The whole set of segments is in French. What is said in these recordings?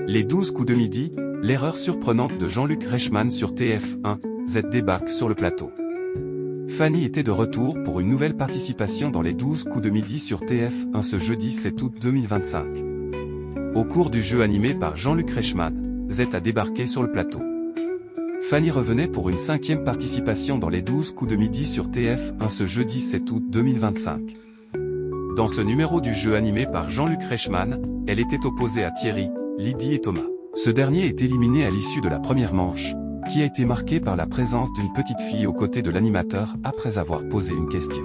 Les 12 coups de midi, l'erreur surprenante de Jean-Luc Reichmann sur TF1, Z débarque sur le plateau. Fanny était de retour pour une nouvelle participation dans les 12 coups de midi sur TF1 ce jeudi 7 août 2025. Au cours du jeu animé par Jean-Luc Reichmann, Z a débarqué sur le plateau. Fanny revenait pour une 5e participation dans les 12 coups de midi sur TF1 ce jeudi 7 août 2025. Dans ce numéro du jeu animé par Jean-Luc Reichmann, elle était opposée à Thierry, Lydie et Thomas. Ce dernier est éliminé à l'issue de la première manche, qui a été marquée par la présence d'une petite fille aux côtés de l'animateur après avoir posé une question.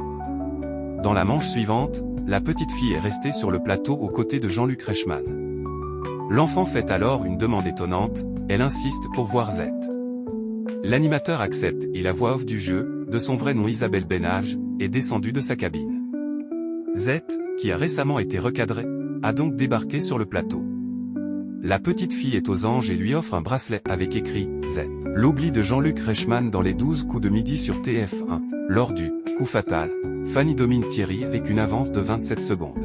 Dans la manche suivante, la petite fille est restée sur le plateau aux côtés de Jean-Luc Reichmann. L'enfant fait alors une demande étonnante, elle insiste pour voir Z. L'animateur accepte et la voix off du jeu, de son vrai nom Isabelle Benage, est descendue de sa cabine. Z, qui a récemment été recadrée, a donc débarqué sur le plateau. La petite fille est aux anges et lui offre un bracelet avec écrit « Z ». L'oubli de Jean-Luc Reichmann dans les 12 coups de midi sur TF1. Lors du « coup fatal », Fanny domine Thierry avec une avance de 27 secondes.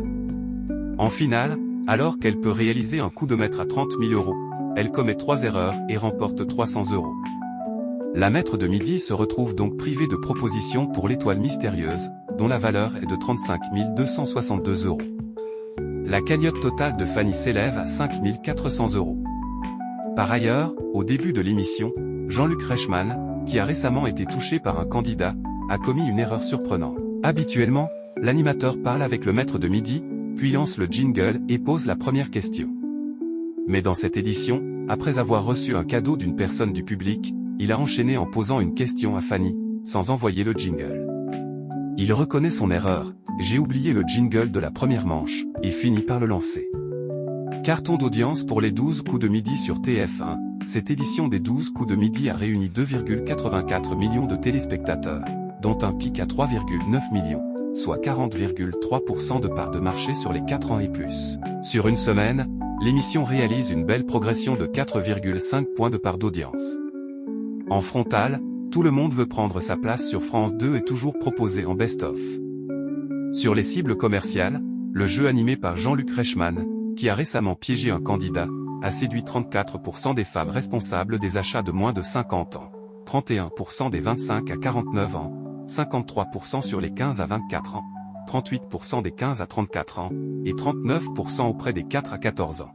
En finale, alors qu'elle peut réaliser un coup de maître à 30 000 €, elle commet 3 erreurs et remporte 300 €. La maître de midi se retrouve donc privée de propositions pour l'étoile mystérieuse, dont la valeur est de 35 262 €. La cagnotte totale de Fanny s'élève à 5 400 €. Par ailleurs, au début de l'émission, Jean-Luc Reichmann, qui a récemment été touché par un candidat, a commis une erreur surprenante. Habituellement, l'animateur parle avec le maître de midi, puis lance le jingle et pose la première question. Mais dans cette édition, après avoir reçu un cadeau d'une personne du public, il a enchaîné en posant une question à Fanny, sans envoyer le jingle. Il reconnaît son erreur, j'ai oublié le jingle de la première manche, et finit par le lancer. Carton d'audience pour les 12 coups de midi sur TF1, cette édition des 12 coups de midi a réuni 2,84 millions de téléspectateurs, dont un pic à 3,9 millions, soit 40,3% de part de marché sur les 4 ans et plus. Sur une semaine, l'émission réalise une belle progression de 4,5 points de part d'audience. En frontal, Tout le monde veut prendre sa place sur France 2 est toujours proposé en best-of. Sur les cibles commerciales, le jeu animé par Jean-Luc Reichmann, qui a récemment piégé un candidat, a séduit 34% des femmes responsables des achats de moins de 50 ans, 31% des 25 à 49 ans, 53% sur les 15 à 24 ans, 38% des 15 à 34 ans, et 39% auprès des 4 à 14 ans.